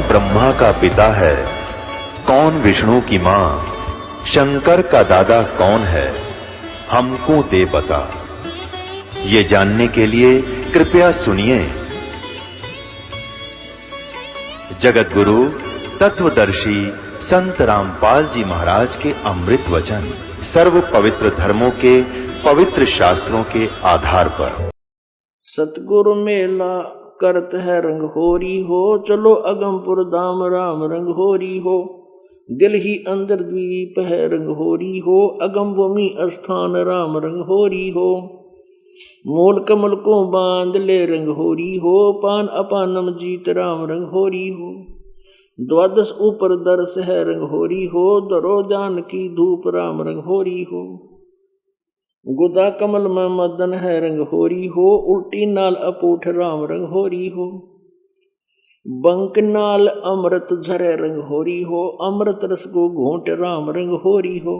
ब्रह्मा का पिता है, कौन विष्णु की मां, शंकर का दादा कौन है, हमको दे बता। ये जानने के लिए कृपया सुनिए। जगत गुरु तत्वदर्शी संत रामपाल जी महाराज के अमृत वचन सर्व पवित्र धर्मों के पवित्र शास्त्रों के आधार पर। सतगुरु मेला करत है रंग होरी हो, चलो अगमपुर धाम राम रंग होरी हो। दिल ही अंदर द्वीप है रंग होरी हो, अगम भूमि स्थान राम रंग होरी हो। मूल कमल को बांध ले रंग होरी हो, पान अपानम जीत राम रंग होरी हो। द्वादश ऊपर दर्श है रंग होरी हो, दरो जान की धूप राम रंग होरी हो। गुदा कमल में मदन है रंग होरी हो, उल्टी नाल अपूठ राम रंग होरी हो। बंक नाल अमृत झरे रंग होरी हो, अमृत रस को घोंट राम रंग होरी हो।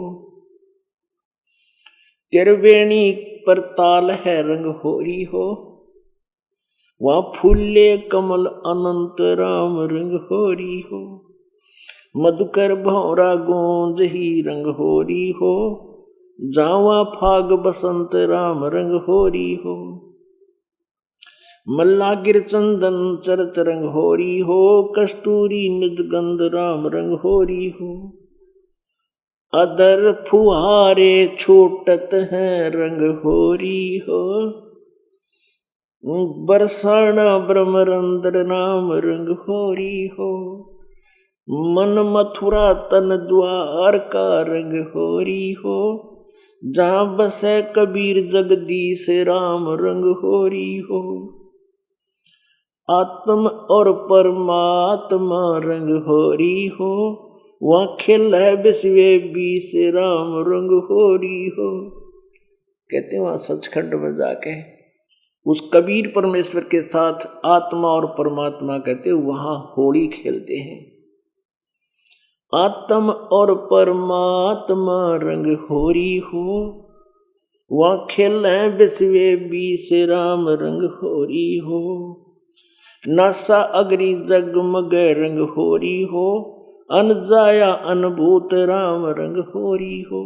त्रिवेणी पर ताल है रंग होरी हो, वहाँ फूले कमल अनंत राम रंग होरी हो। मधुकर भौरा गोंद ही रंग होरी हो, जावा फाग बसंत राम रंग होरी हो। मल्ला गिर चंदन चरत रंग होरी हो, कस्तूरी निजगंध राम रंग होरी हो। अदर फुहारे छोटत हैं रंग होरी हो, बरसाना ब्रह्मरंद्र नाम रंग होरी हो। मन मथुरा तन द्वार का रंग होरी हो, जहाँ बसे कबीर जगदीश राम रंग होरी हो। आत्म और परमात्मा रंग होरी हो, वहाँ खेल है विश्व बीस राम रंग होरी हो। कहते हैं वहाँ सचखंड में जाके उस कबीर परमेश्वर के साथ आत्मा और परमात्मा कहते वहाँ होली खेलते हैं। आत्म और परमात्मा रंग होरी हो, वहाँ खेल है विश्व बीस राम रंग होरी हो। नासा अग्नि जगमग रंग होरी हो, अनजाया अनभूत राम रंग होरी हो।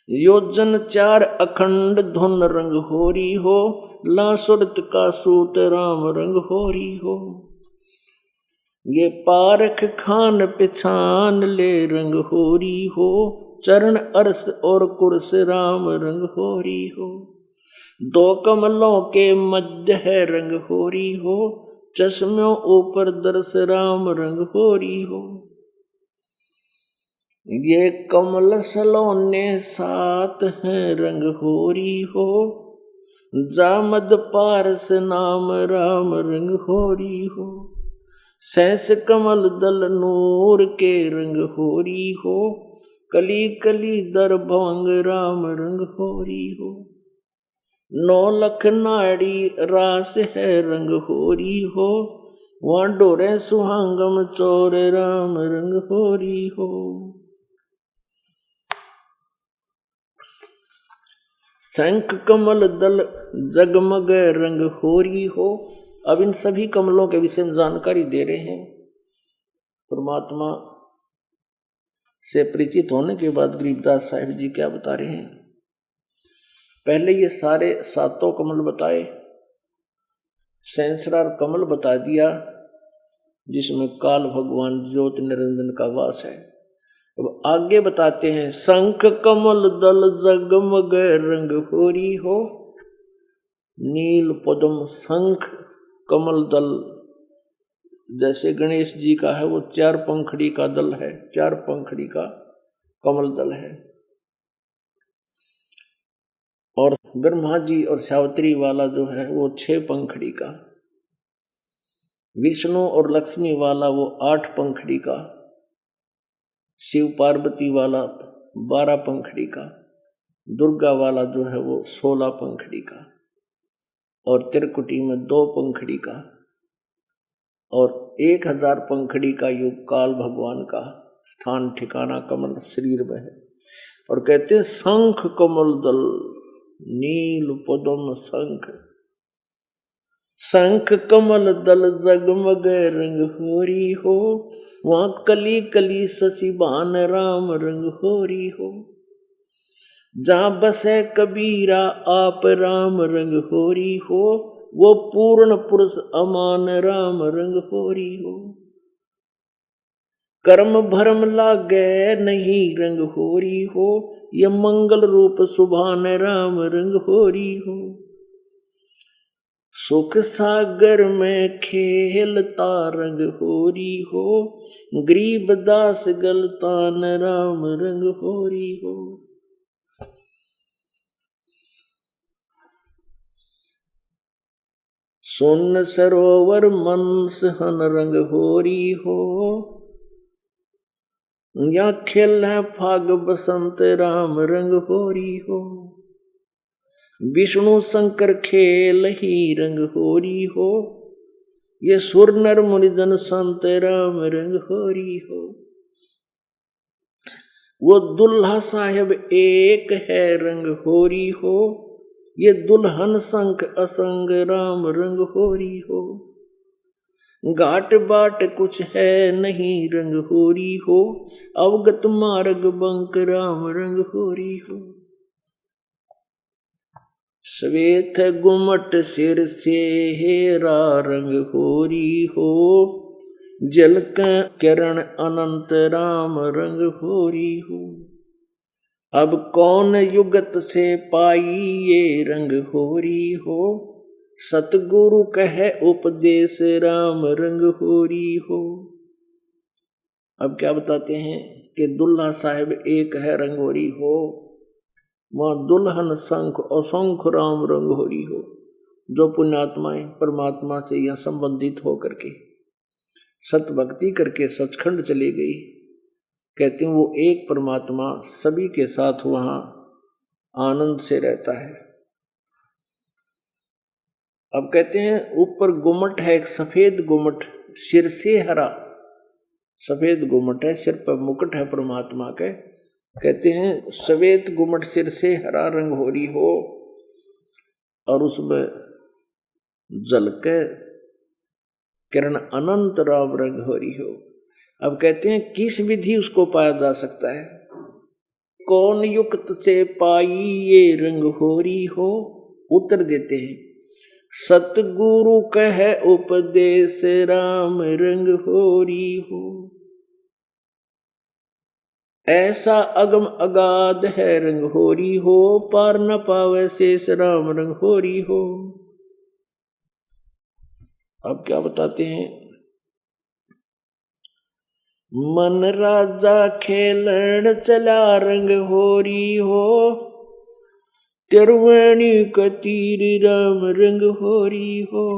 योजन चार अखंड धुन रंग होरी हो, लासुरत का सूत राम रंग होरी हो। ये पारख खान पिछान ले रंग होरी हो, चरण अरस और कुर्स राम रंग होरी हो। दो कमलों के मध्य है रंग होरी हो, चश्मों ऊपर दर्श राम रंग होरी हो। ये कमल सलोने साथ हैं रंग होरी हो, जामद पारस नाम राम रंग होरी हो। सहस कमल दल नूर के रंग होरी हो, कली कली दर भंग राम रंग होरी हो। 9 लख नाड़ी रास है रंग होरी हो, वहाँ डोरे सुहांगम चोर राम रंग होरी हो। शंख कमल दल जगमग रंग होरी हो। अब इन सभी कमलों के विषय में जानकारी दे रहे हैं। परमात्मा से परिचित होने के बाद गरीबदास साहिब जी क्या बता रहे हैं। पहले ये सारे 7 कमल बताए, सहस्रार कमल बता दिया जिसमें काल भगवान ज्योति निरंजन का वास है। अब आगे बताते हैं शंख कमल दल जगमग रंग होरी हो। नील पद्म शंख कमल दल, जैसे गणेश जी का है वो 4 पंखड़ी का दल है, 4 पंखड़ी का कमल दल है। और ब्रह्मा जी और सावित्री वाला जो है वो 6 पंखड़ी का। विष्णु और लक्ष्मी वाला वो 8 पंखड़ी का। शिव पार्वती वाला 12 पंखड़ी का। दुर्गा वाला जो है वो 16 पंखड़ी का। और त्रिकुटी में 2 पंखड़ी का। और 1000 पंखड़ी का युग काल भगवान का स्थान ठिकाना कमल शरीर में है। और कहते हैं शंख कमल दल नील पद्म शंख। शंख कमल दल जगमग रंग होरी हो, वहां कली कली शशिबान राम रंग होरी हो। जहां बसे कबीरा आप राम रंग होरी हो, वो पूर्ण पुरुष अमान राम रंग होरी हो। कर्म भरम लागे नहीं रंग होरी हो, ये मंगल रूप सुभान राम रंग होरी हो। सुख सागर में खेलता रंग होरी हो, गरीब दास गलतान राम रंग होरी हो। सोन सरोवर मनस हन रंग होरी हो, या खेल है फाग बसंत राम रंग होरी हो। विष्णु शंकर खेल ही रंग होरी हो, ये सुर नर मुनिजन संत राम रंग होरी हो। वो दुल्हा साहेब एक है रंग होरी हो, ये दुल्हन संख असंग राम रंग होरी हो। घाट बाट कुछ है नहीं रंग होरी हो, अवगत मार्ग बंक राम रंग होरी हो। श्वेत गुमट सिर से हेरा रंग होरी हो, जल का किरण अनंत राम रंग होरी हो। अब कौन युगत से पाई ये रंग होरी हो, सतगुरु कहे उपदेश राम रंग होरी हो। अब क्या बताते हैं कि दुल्हा साहिब एक है रंग होरी हो, वहां दुल्हन संख असंख्य राम रंग होरी हो। जो पुण्यात्माएं परमात्मा से यह संबंधित होकर के सत भक्ति करके सचखंड चली गई, कहते हैं वो एक परमात्मा सभी के साथ वहां आनंद से रहता है। अब कहते हैं ऊपर गुमट है, एक सफेद गुमट सिर से हरा, सफेद गुमट है, सिर पर मुकुट है परमात्मा के। कहते हैं सफेद गुमट सिर से हरा रंग होरी हो, और उसमें जल के किरण अनंत राम रंग होरी हो। अब कहते हैं किस विधि उसको पाया जा सकता है, कौन युक्त से पाई ये रंग होरी हो। उत्तर देते हैं सतगुरु कहे उपदेश राम रंग होरी हो। ऐसा अगम अगाध है रंग होरी हो, पार न पावे शेष राम रंग होरी हो। अब क्या बताते हैं, मन राजा खेलन चला रंग होरी हो, तिरुवेणी कतीर राम रंग होरी हो।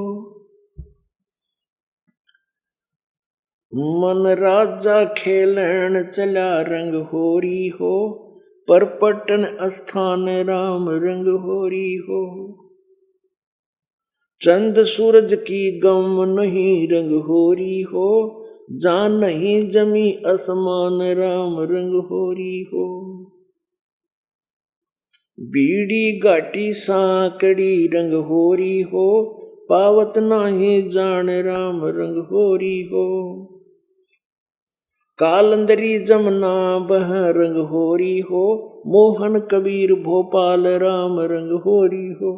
मन राजा खेलन चला रंग होरी हो, पर पटन स्थान राम रंग होरी हो। चंद सूरज की गम नहीं रंग होरी हो, जान नहीं जमी असमान राम रंग होरी हो। बीड़ी घाटी सांकड़ी रंग होरी हो, पावत नाही जान राम रंग होरी हो। कालंदरी जमुना बह रंग होरी हो, मोहन कबीर भोपाल राम रंग होरी हो।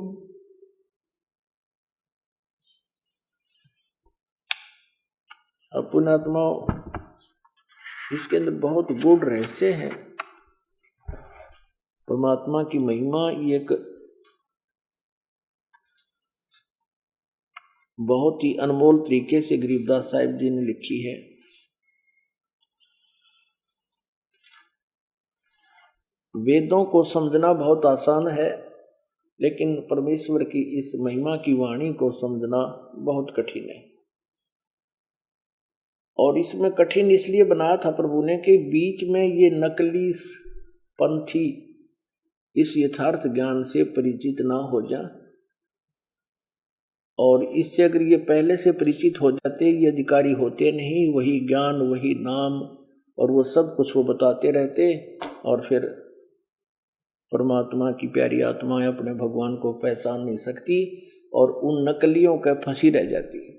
अब पुण्यात्माओं, इसके अंदर बहुत गूढ़ रहस्य है। परमात्मा की महिमा एक बहुत ही अनमोल तरीके से गरीबदास साहिब जी ने लिखी है। वेदों को समझना बहुत आसान है, लेकिन परमेश्वर की इस महिमा की वाणी को समझना बहुत कठिन है। और इसमें कठिन इसलिए बनाया था प्रभु ने कि बीच में ये नकली पंथी इस यथार्थ ज्ञान से परिचित ना हो जाए, और इससे अगर ये पहले से परिचित हो जाते, ये अधिकारी होते नहीं, वही ज्ञान वही नाम और वो सब कुछ वो बताते रहते, और फिर परमात्मा की प्यारी आत्माएं अपने भगवान को पहचान नहीं सकती, और उन नकलियों के फंसी रह जाती है।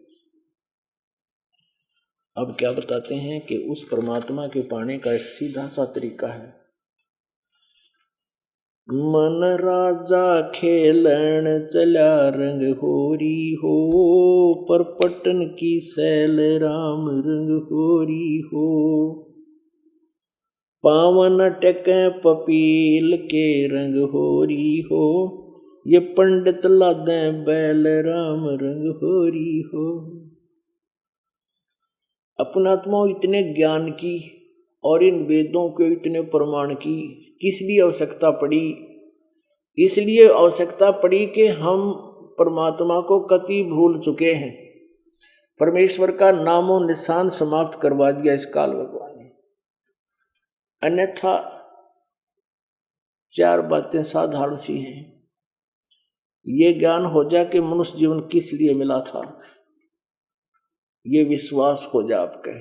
अब क्या बताते हैं कि उस परमात्मा के पाने का एक सीधा सा तरीका है। मन राजा खेलन चला रंग होरी हो, पर पटन की सैल राम रंग होरी हो। पावन टके पपील के रंग होरी हो, ये पंडित लादे बैल राम रंग होरी हो। अपनात्मा इतने ज्ञान की और इन वेदों के इतने प्रमाण की किस लिए आवश्यकता पड़ी? इसलिए आवश्यकता पड़ी कि हम परमात्मा को कति भूल चुके हैं। परमेश्वर का नामो निशान समाप्त करवा दिया इस काल भगवान ने। अन्यथा चार बातें साधारण सी हैं। ये ज्ञान हो जा कि मनुष्य जीवन किस लिए मिला था, ये विश्वास हो जा आपका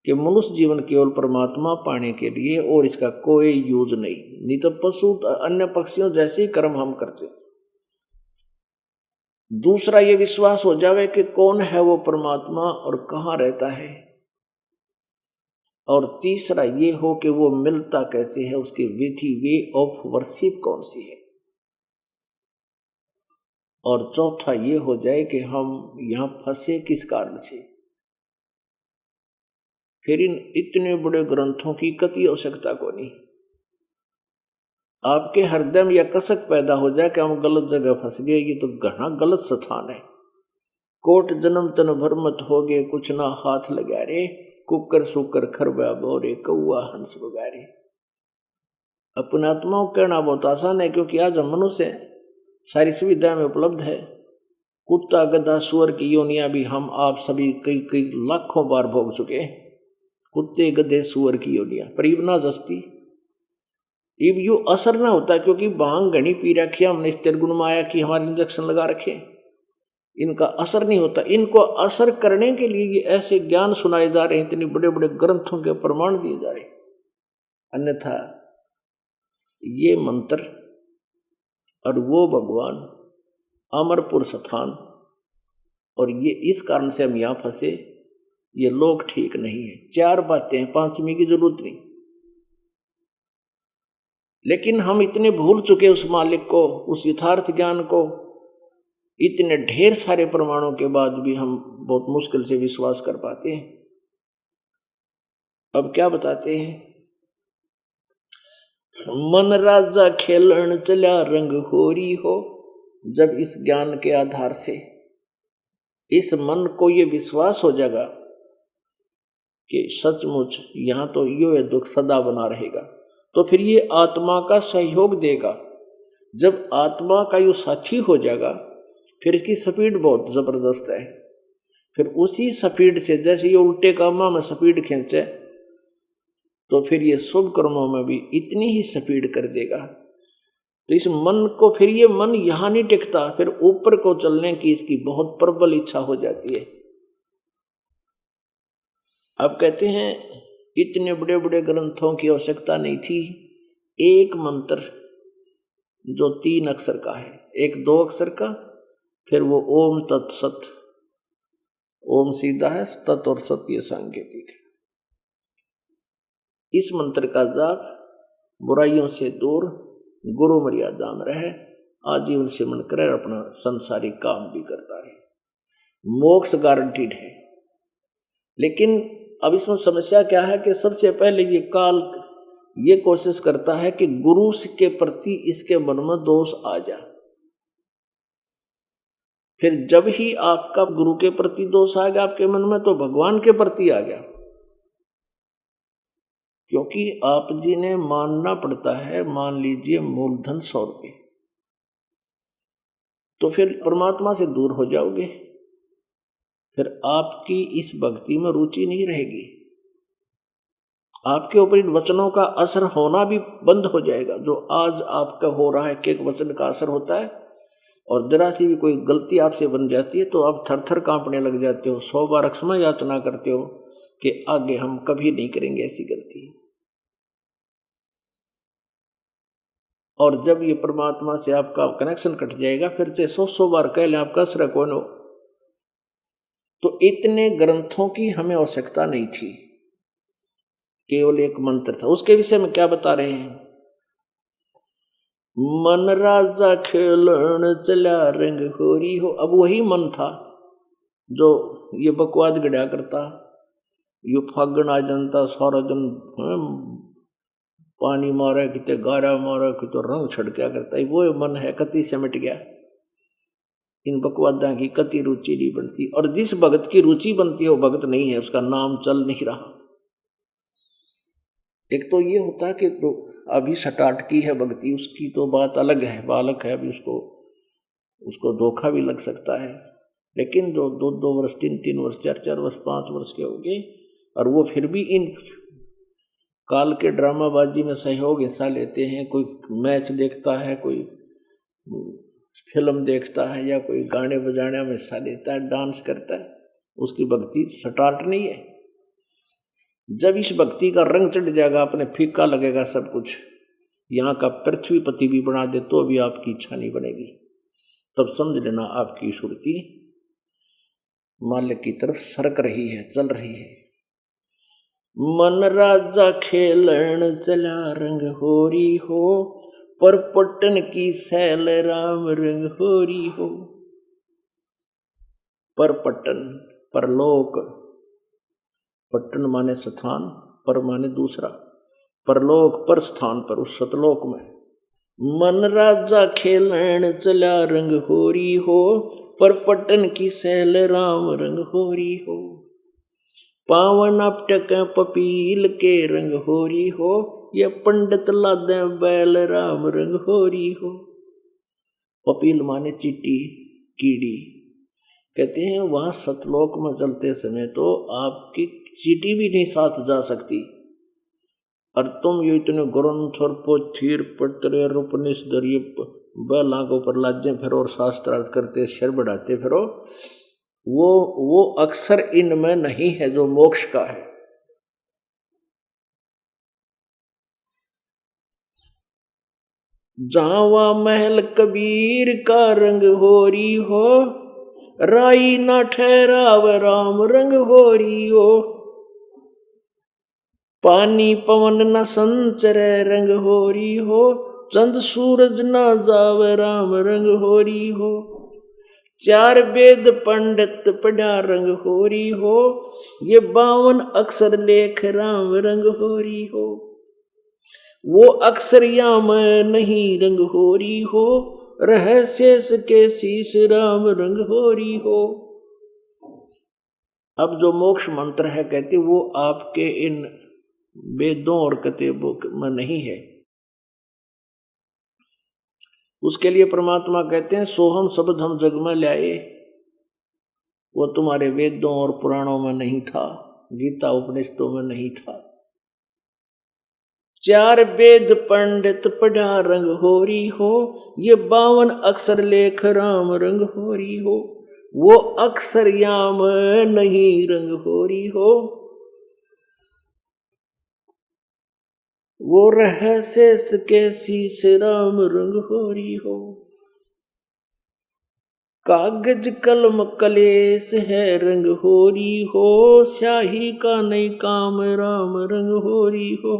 कि मनुष्य जीवन केवल परमात्मा पाने के लिए और इसका कोई यूज नहीं तो पशु अन्य पक्षियों जैसे ही कर्म हम करते। दूसरा ये विश्वास हो जावे कि कौन है वो परमात्मा और कहाँ रहता है। और तीसरा ये हो कि वो मिलता कैसे है, उसकी विधि वे ऑफ वर्शिप कौन सी है। और चौथा ये हो जाए कि हम यहां फंसे किस कारण से। फिर इन इतने बड़े ग्रंथों की कति आवश्यकता को नहीं। आपके हृदय में यह कसक पैदा हो जाए कि हम गलत जगह फंस गए, ये तो घना गलत स्थान है। कोट जन्म तन भर मत हो गए, कुछ ना हाथ लगा रे, कुकर सुकर खरबा बोरे, कौआ हंस बगारे। अपने आत्माओं कहना बहुत आसान है, क्योंकि आज हम मनुष्य सारी सुविधा में उपलब्ध है। कुत्ता गधा सुअर की योनियां भी हम आप सभी कई कई लाखों बार भोग चुके हैं। कुत्ते गधे सुअर की योनियां पर इबना जस्ती इब यू असर ना होता, क्योंकि भांग घनी पी रखी हमने इस तिरगुण माया की, हमारे इंजेक्शन लगा रखे, इनका असर नहीं होता। इनको असर करने के लिए ये ऐसे ज्ञान सुनाए जा रहे हैं, इतने बड़े बड़े ग्रंथों के प्रमाण दिए जा रहे हैं। अन्यथा ये मंत्र और वो भगवान अमरपुर स्थान, और ये इस कारण से हम यहां फंसे। ये लोग ठीक नहीं है। चार बातें हैं, पांचवी की जरूरत नहीं। लेकिन हम इतने भूल चुके उस मालिक को, उस यथार्थ ज्ञान को। इतने ढेर सारे प्रमाणों के बाद भी हम बहुत मुश्किल से विश्वास कर पाते हैं। अब क्या बताते हैं? मन राजा खेलन चला रंग होरी हो। जब इस ज्ञान के आधार से इस मन को ये विश्वास हो जाएगा कि सचमुच यहां तो यो दुख सदा बना रहेगा, तो फिर ये आत्मा का सहयोग देगा। जब आत्मा का यो साथी हो जाएगा, फिर इसकी स्पीड बहुत जबरदस्त है। फिर उसी स्पीड से, जैसे ये उल्टे कामों में स्पीड खींचे, तो फिर ये शुभ कर्मों में भी इतनी ही स्पीड कर देगा। तो इस मन को, फिर ये मन यहां नहीं टिकता, फिर ऊपर को चलने की इसकी बहुत प्रबल इच्छा हो जाती है। अब कहते हैं इतने बड़े बड़े ग्रंथों की आवश्यकता नहीं थी। एक मंत्र जो 3 अक्षर का है, एक 2 अक्षर का, फिर वो ओम तत्सत। ओम सीधा है, तत् और सत ये सांकेतिक है। इस मंत्र का जाप बुराइयों से दूर, गुरु मर्यादा में रहे, आजीवन सिमरण करे, अपना संसारिक काम भी करता रहे, मोक्ष गारंटीड है। लेकिन अब इसमें समस्या क्या है कि सबसे पहले ये काल ये कोशिश करता है कि गुरु के प्रति इसके मन में दोष आ जाए। फिर जब ही आपका गुरु के प्रति दोष आ गया आपके मन में, तो भगवान के प्रति आ गया। क्योंकि आप जी ने मानना पड़ता है, मान लीजिए मूलधन 100 रुपये, तो फिर परमात्मा से दूर हो जाओगे। फिर आपकी इस भक्ति में रुचि नहीं रहेगी। आपके ऊपर इन वचनों का असर होना भी बंद हो जाएगा। जो आज आपका हो रहा है कि एक वचन का असर होता है, और जरा सी भी कोई गलती आपसे बन जाती है तो आप थर थर कांपने लग जाते हो। 100 बार क्षमा याचना करते हो कि आगे हम कभी नहीं करेंगे ऐसी गलती। और जब ये परमात्मा से आपका कनेक्शन कट जाएगा, फिर से 100 बार कह लें आप कसर कौन हो। तो इतने ग्रंथों की हमें आवश्यकता नहीं थी, केवल एक मंत्र था। उसके विषय में क्या बता रहे हैं? मन राजा खेलन चला रंग होरी हो। अब वही मन था जो ये बकवाद गढ़ा करता, यो फागण आ जनता सारा दिन पानी मारा, कितने गारा मारा, कितने रंग छड़किया करता है। वो मन है कति सिमट गया, इन बकवादा की कति रुचि नहीं बनती। और जिस भगत की रुचि बनती है वो भगत नहीं है, उसका नाम चल नहीं रहा। एक तो ये होता है कि तो अभी स्टार्ट की है भक्ति, उसकी तो बात अलग है, बालक है, अभी उसको धोखा भी लग सकता है। लेकिन जो 2 वर्ष 3 वर्ष 4 वर्ष 5 वर्ष के हो गए और वो फिर भी इन काल के ड्रामाबाजी में सहयोग हिस्सा लेते हैं, कोई मैच देखता है, कोई फिल्म देखता है, या कोई गाने बजाने में हिस्सा लेता है, डांस करता है, उसकी भक्ति स्टार्ट नहीं है। जब इस भक्ति का रंग चढ़ जाएगा, अपने फीका लगेगा सब कुछ, यहाँ का पृथ्वीपति भी बना दे तो भी आपकी इच्छा नहीं बनेगी, तब समझ लेना आपकी सुरती मालिक की तरफ सरक रही है, चल रही है। मन राजा खेलन चला रंग होरी हो, पर पट्टन की सैल राम रंग होरी हो। पर पट्टन, परलोक, पट्टन माने स्थान, पर माने दूसरा, परलोक पर स्थान पर, उस सतलोक में। मन राजा खेलन चला रंग होरी हो, पर पट्टन की सैल राम रंग होरी हो। पावन अपटक पपील के रंग होरी हो, ये पंडित लादे बैल राम रंग होरी हो। पपील माने चीटी, कीड़ी। कहते हैं वहां सतलोक में चलते समय तो आपकी चीटी भी नहीं साथ जा सकती, और तुम ये इतने ग्रंथ और पोथीर पत्र और उपनिषद ये बैलों के ऊपर लादे फिरो और शास्त्रार्थ करते सिर बढ़ाते फिरो, वो अक्सर इनमें नहीं है जो मोक्ष का है। जावा महल कबीर का रंग होरी हो, राई ना ठहराव राम रंग होरी हो। पानी पवन न संचरे रंग होरी हो, चंद सूरज ना जावे राम रंग होरी हो। 4 वेद पंडित पढ़ा रंग होरी हो, ये 52 अक्षर लेख राम रंग होरी हो। वो अक्षर याम नहीं रंग होरी हो, रह शेष के शीश राम रंग होरी हो। अब जो मोक्ष मंत्र है कहते वो आपके इन वेदों और किताबों में नहीं है। उसके लिए परमात्मा कहते हैं सोहम शब्द हम जग में लाए, वो तुम्हारे वेदों और पुराणों में नहीं था, गीता उपनिषदों में नहीं था। 4 वेद पंडित पढ़ा रंग होरी हो, ये 52 अक्षर लेख राम रंग होरी हो। वो अक्षर याम नहीं रंग होरी हो, वो रह शेष के शीश राम रंग होरी हो। कागज कलम कलेश है रंग होरी हो, स्याही का नहीं काम राम रंग होरी हो।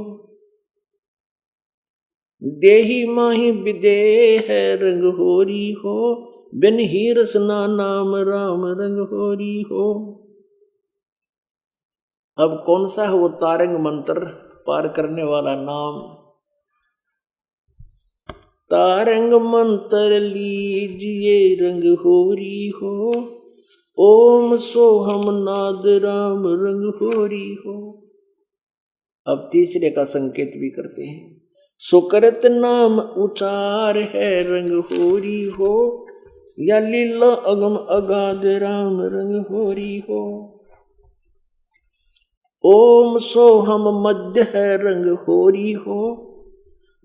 देही माही विदेह है रंग होरी हो, बिन ही रसना नाम राम रंग होरी हो। अब कौन सा है वो तारंग मंत्र पार करने वाला नाम? तारंग मंत्र लीजिए रंग होरी हो, ओम सोहम नाद राम रंग होरी हो। अब तीसरे का संकेत भी करते हैं। सुकृत नाम उचार है रंग होरी हो, या लीला अगम अगाध राम रंग होरी हो। ओम सोहम मध्य है रंग होरी हो,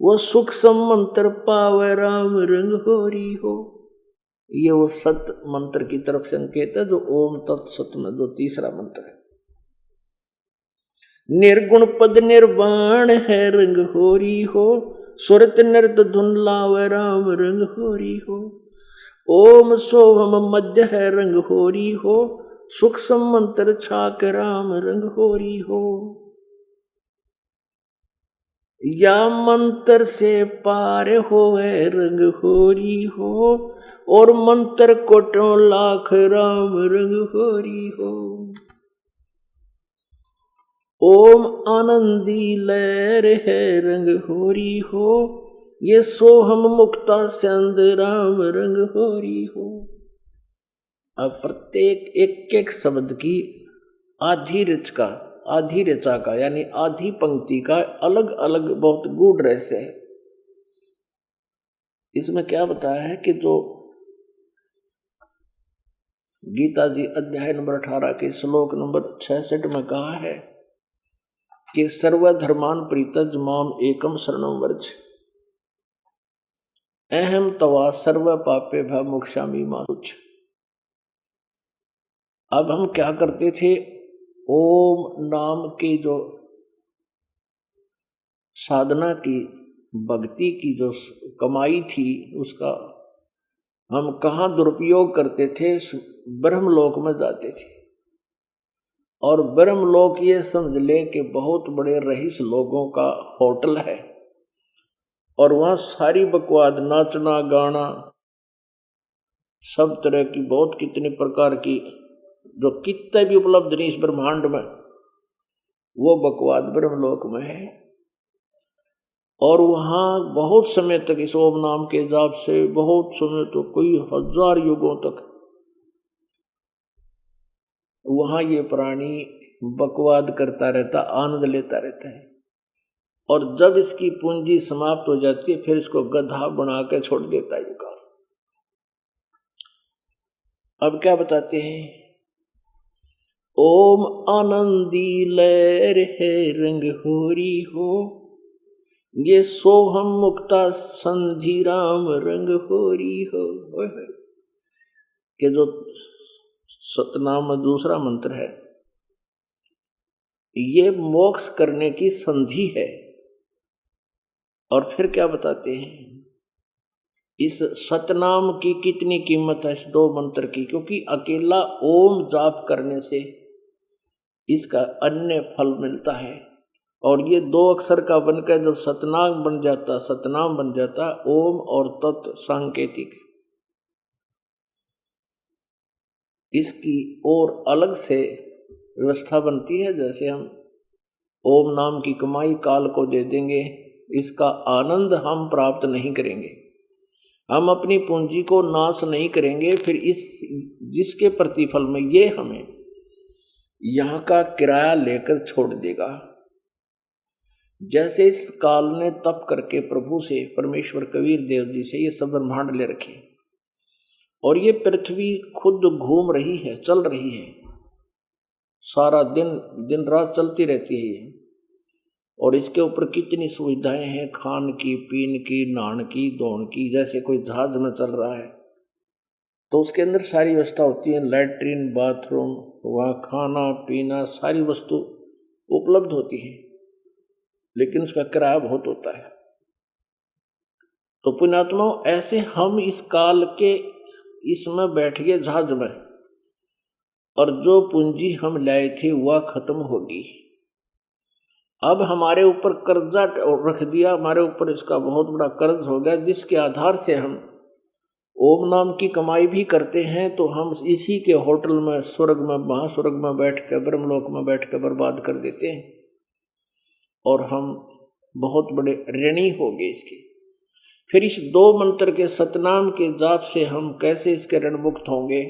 वो सुख मंत्र पावे राम रंग होरी हो। ये वो सत मंत्र की तरफ संकेत है जो ओम तत्सत में जो तीसरा मंत्र है। निर्गुण पद निर्वाण है रंग होरी हो, सुरत नृत धुन लावे राम रंग होरी हो। ओम सोहम मध्य है रंग होरी हो, सुख समंतर छाक राम रंग होरी हो। या मंत्र से पार होवे रंग होरी हो, और मंत्र कोटों लाख राम रंग होरी हो। ओम आनंदी लहर है रंग होरी हो, ये सोहम मुक्ता चंद राम रंग होरी हो। अब प्रत्येक एक एक शब्द की आधी ऋचा का यानी आधी पंक्ति का अलग अलग बहुत गूढ़ रहस्य है। इसमें क्या बताया है कि जो गीता जी अध्याय नंबर 18 के श्लोक नंबर 66 में कहा है कि सर्वधर्मान परित्यज माम एकम शरणम व्रज, अहम तवा सर्व पापे भय मोक्षामि मा शुच। अब हम क्या करते थे, ओम नाम की जो साधना की भक्ति की जो कमाई थी उसका हम कहाँ दुरुपयोग करते थे, ब्रह्मलोक में जाते थे। और ब्रह्मलोक ये समझ ले कि बहुत बड़े रईस लोगों का होटल है, और वहाँ सारी बकवाद नाचना गाना सब तरह की बहुत कितने प्रकार की जो कितने भी उपलब्ध नहीं इस ब्रह्मांड में, वो बकवाद ब्रह्मलोक में है। और वहाँ बहुत समय तक इस ओम नाम के जाप से बहुत समय तो कोई 1000 युगों तक वहाँ ये प्राणी बकवाद करता रहता, आनंद लेता रहता है। और जब इसकी पूंजी समाप्त हो जाती है फिर इसको गधा बना के छोड़ देता है युगाल। अब क्या बताते हैं, ओम आनंदी लहर है रंग होरी हो, ये सोहम मुक्ता संधि राम रंग होरी हो। कि जो सतनाम में दूसरा मंत्र है, ये मोक्ष करने की संधि है। और फिर क्या बताते हैं, इस सतनाम की कितनी कीमत है इस 2 मंत्र की, क्योंकि अकेला ओम जाप करने से इसका अन्य फल मिलता है। और ये 2 अक्षर का बनकर जब सतनाम बन जाता ओम और तत् सांकेतिक, इसकी और अलग से व्यवस्था बनती है। जैसे हम ओम नाम की कमाई काल को दे देंगे, इसका आनंद हम प्राप्त नहीं करेंगे, हम अपनी पूंजी को नाश नहीं करेंगे, फिर इस जिसके प्रतिफल में ये हमें यहाँ का किराया लेकर छोड़ देगा। जैसे इस काल ने तप करके प्रभु से, परमेश्वर कबीर देव जी से ये सब ब्रह्मांड ले रखे, और ये पृथ्वी खुद घूम रही है, चल रही है, सारा दिन रात चलती रहती है ये। और इसके ऊपर कितनी सुविधाएं हैं, खान की, पीन की, नहान की, धोन की। जैसे कोई जहाज में चल रहा है तो उसके अंदर सारी व्यवस्था होती है, लैट्रिन, बाथरूम, वहाँ खाना पीना सारी वस्तु उपलब्ध होती है, लेकिन उसका किराया बहुत होता है। तो पुण्यात्माओं, ऐसे हम इस काल के इसमें बैठ गए जहाज में, और जो पूंजी हम लाए थे वह खत्म होगी। अब हमारे ऊपर कर्जा रख दिया, हमारे ऊपर इसका बहुत बड़ा कर्ज हो गया, जिसके आधार से हम ओम नाम की कमाई भी करते हैं तो हम इसी के होटल में, स्वर्ग में, महास्वर्ग में बैठ कर, ब्रह्मलोक में बैठ कर बर्बाद कर देते हैं, और हम बहुत बड़े ऋणी हो गए इसके। फिर इस 2 मंत्र के सतनाम के जाप से हम कैसे इसके ऋण मुक्त होंगे।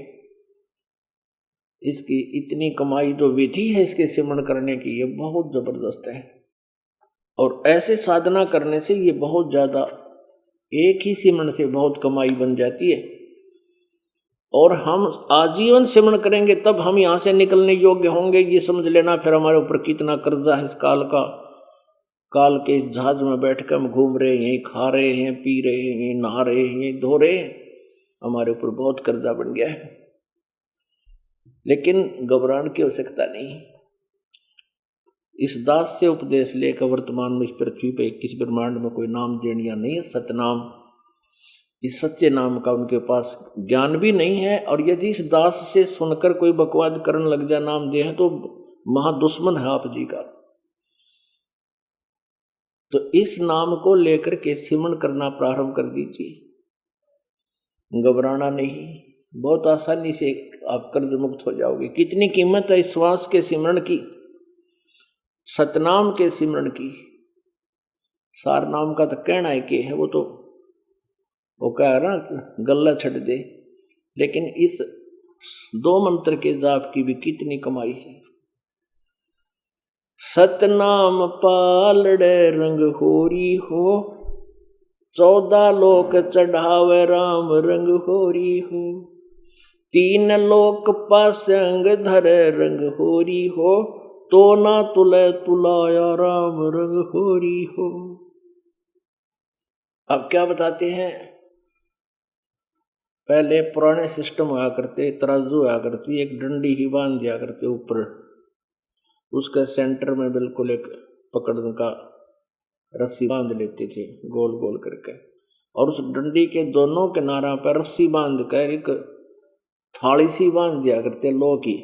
इसकी इतनी कमाई जो विधि है इसके सिमरण करने की, ये बहुत जबरदस्त है। और ऐसे साधना करने से ये बहुत ज्यादा, एक ही सिमरण से बहुत कमाई बन जाती है। और हम आजीवन सिमरण करेंगे तब हम यहाँ से निकलने योग्य होंगे, ये समझ लेना। फिर हमारे ऊपर कितना कर्जा है इस काल का। काल के इस जहाज में बैठकर हम घूम रहे हैं, खा रहे हैं, पी रहे हैं, नहा रहे हैं, धो रहे हैं, हमारे ऊपर बहुत कर्जा बन गया है। लेकिन घबराने की आवश्यकता नहीं। इस दास से उपदेश लेकर वर्तमान में इस पृथ्वी पे 21 ब्रह्मांड में कोई नाम देनिया नहीं है, सतनाम, इस सच्चे नाम का उनके पास ज्ञान भी नहीं है। और यदि इस दास से सुनकर कोई बकवाद करने लग जाए नाम दे तो महादुश्मन है आप जी का। तो इस नाम को लेकर के सिमरण करना प्रारंभ कर दीजिए, घबराना नहीं, बहुत आसानी से आप कर्ज मुक्त हो जाओगे। कितनी कीमत है इस श्वास के सिमरण की, सतनाम के सिमरण की। सार नाम का तो कहना है कि है, वो कह रहा गल्ला छट दे, लेकिन इस 2 मंत्र के जाप की भी कितनी कमाई है। सतनाम पालड़े रंग होरी हो, 14 लोक चढ़ावे राम रंग होरी हो, 3 लोक पासंग धरे रंग होरी हो, तो ना तुले तुलाया राम रंग होरी हो। अब क्या बताते हैं, पहले पुराने सिस्टम हुआ करते, तराजू हुआ करती, एक डंडी ही बांध दिया करते ऊपर, उसके सेंटर में बिल्कुल एक पकड़ने का रस्सी बांध लेते थे गोल गोल करके, और उस डंडी के दोनों किनारा पर रस्सी बांध कर एक थाली सी बांध दिया करते लोह की।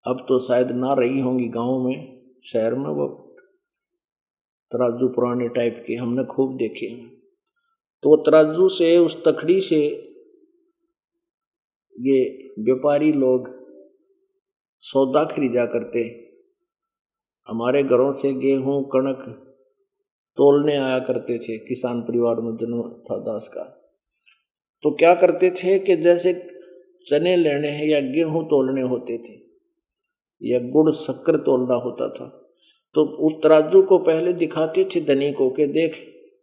अब तो शायद ना रही होंगी गांव में, शहर में वो तराजू पुराने टाइप के हमने खूब देखे हैं। तो वो तराजू से, उस तखड़ी से ये व्यापारी लोग सौदा खरीदा करते। हमारे घरों से गेहूं कणक तोलने आया करते थे, किसान परिवार में जन्म था दास का। तो क्या करते थे कि जैसे चने लेने हैं या गेहूं तोलने होते थे या गुड़ शक्कर तोलना होता था, तो उस तराजू को पहले दिखाते थे धनी को कि देख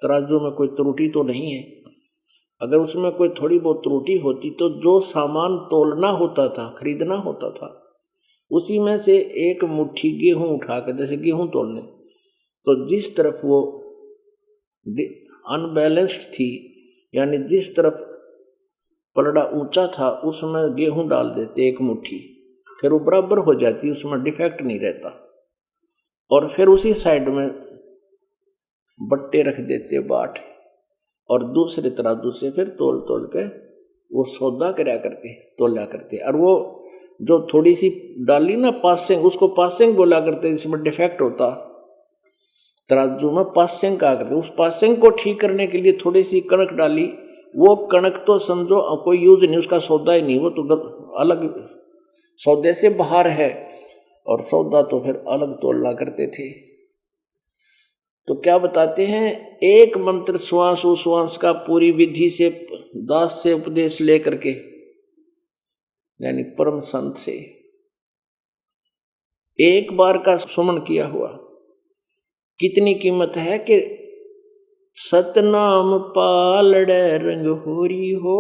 तराजू में कोई त्रुटि तो नहीं है। अगर उसमें कोई थोड़ी बहुत त्रुटि होती तो जो सामान तोलना होता था, खरीदना होता था, उसी में से एक मुट्ठी गेहूं उठाकर, जैसे गेहूं तोलने, तो जिस तरफ वो अनबैलेंस्ड थी, यानी जिस तरफ पलड़ा ऊंचा था उसमें गेहूं डाल देते एक मुट्ठी, फिर वो बराबर हो जाती, उसमें डिफेक्ट नहीं रहता। और फिर उसी साइड में बट्टे रख देते बाट, और दूसरे तराजू से फिर तोल तोल के वो सौदा कराया करते, तोला करते। और वो जो थोड़ी सी डाली ना पासिंग, उसको पासिंग बोला करते, जिसमें डिफेक्ट होता तराजू में पासिंग कहा करते। उस पासिंग को ठीक करने के लिए थोड़ी सी कणक डाली, वो कणक तो समझो कोई यूज नहीं, उसका सौदा ही नहीं, वो तो अलग सौदे से बाहर है, और सौदा तो फिर अलग तोलना करते थे। तो क्या बताते हैं, एक मंत्र श्वास उश्वास का पूरी विधि से दास से उपदेश लेकर के, यानी परम संत से एक बार का सुमन किया हुआ कितनी कीमत है कि सतनाम पालड़े रंग होरी हो।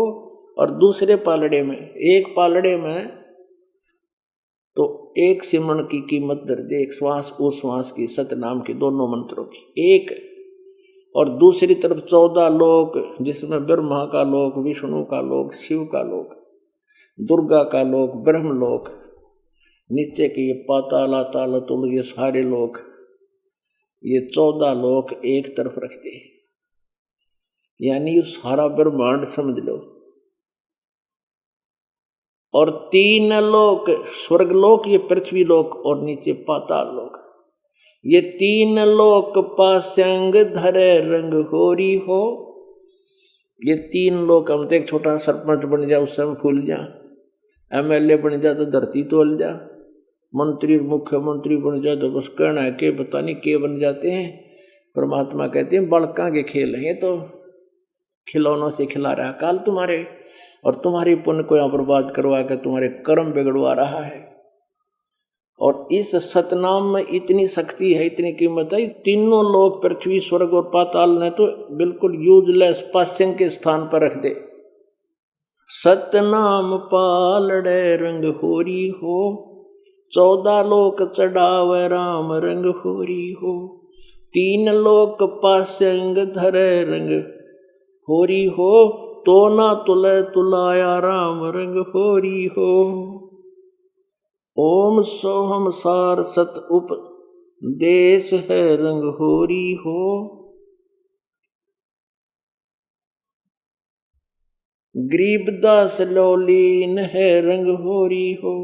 और दूसरे पालड़े में, एक पालड़े में तो एक सिमरण की कीमत दर दे, एक श्वास उश्वास की, सतनाम के दोनों मंत्रों की एक। और दूसरी तरफ 14 लोक, जिसमें ब्रह्मा का लोक, विष्णु का लोक, शिव का लोक, दुर्गा का लोक, ब्रह्म लोक, नीचे के ये पाताल आताल तुल, ये सारे लोक, ये 14 लोक एक तरफ रखते, यानी ये सारा ब्रह्मांड समझ लो। और 3 लोक, स्वर्ग लोक, ये पृथ्वी लोक, और नीचे पाताल लोक, ये 3 लोक पासंग धरे रंग होरी हो। ये 3 लोक, हम तो एक छोटा सरपंच बन जाए उससे हम फूल जा, MLA बन जाए तो धरती तोल जा, मंत्री मुख्यमंत्री बन जाए तो बस कहना है कि पता नहीं के बन जाते हैं। परमात्मा कहते हैं बालका के खेल हैं, तो खिलौनों से खिला रहा काल तुम्हारे, और तुम्हारी पुण्य को यहाँ बर्बाद करवा कर तुम्हारे कर्म बिगड़वा रहा है। और इस सतनाम में इतनी शक्ति है, इतनी कीमत है, तीनों लोग पृथ्वी स्वर्ग और पाताल ने तो बिल्कुल यूजलेस पास्यंग के स्थान पर रख दे। सतनाम पालड़े रंग होरी हो, 14 लोक चढ़ावे राम रंग होरी हो, 3 लोक पास्यंग धरे रंग होरी हो, तो ना तुले तुलाया राम रंग होरी हो। ओम सोहम सार सत उप देश है रंग होरी हो। गरीबदास लौलीन है रंग होरी हो।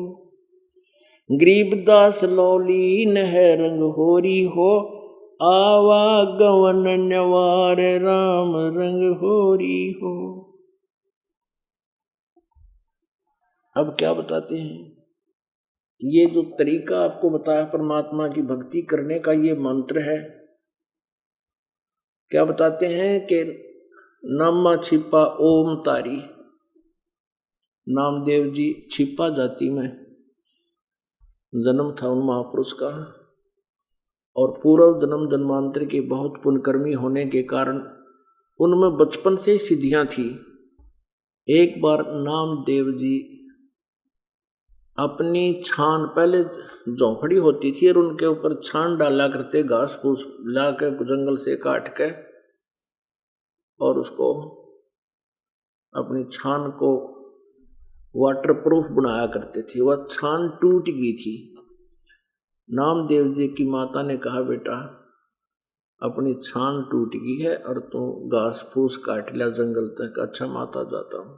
गरीबदास लौलीन है रंग होरी हो। आवागमन न्यवार राम रंग होरी हो। अब क्या बताते हैं, ये जो तरीका आपको बताया परमात्मा की भक्ति करने का, ये मंत्र है। क्या बताते हैं कि नामा छिपा ओम तारी। नामदेव जी छिपा जाति में जन्म था उन महापुरुष का, और पूर्व जन्म जन्मांतर के बहुत पुण्यकर्मी होने के कारण उनमें बचपन से ही सिद्धियां थी। एक बार नामदेव जी अपनी छान, पहले झोंपड़ी होती थी और उनके ऊपर छान डाला करते, घास फूस ला के जंगल से काट के, और उसको अपनी छान को वाटरप्रूफ बनाया करते थे। वह छान टूट गई थी। नामदेव जी की माता ने कहा, बेटा अपनी छान टूट गई है और तू घास फूस काट लिया जंगल तक। अच्छा माता, जाता हूं।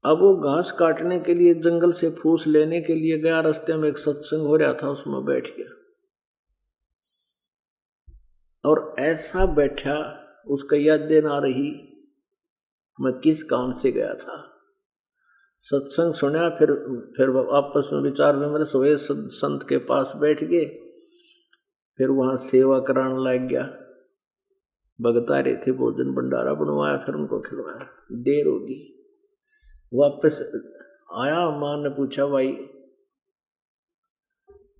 अब वो घास काटने के लिए जंगल से फूस लेने के लिए गया। रास्ते में एक सत्संग हो रहा था, उसमें बैठ गया और ऐसा बैठा, उसका यादें ना रही मैं किस काम से गया था। सत्संग सुना, फिर आपस में विचार विमर्श हुए, संत के पास बैठ गए, फिर वहां सेवा कराने लग गया। भगत आ रहे थे, भोजन भंडारा बनवाया, फिर उनको खिलवाया। देर होगी, वापस आया। मां ने पूछा, भाई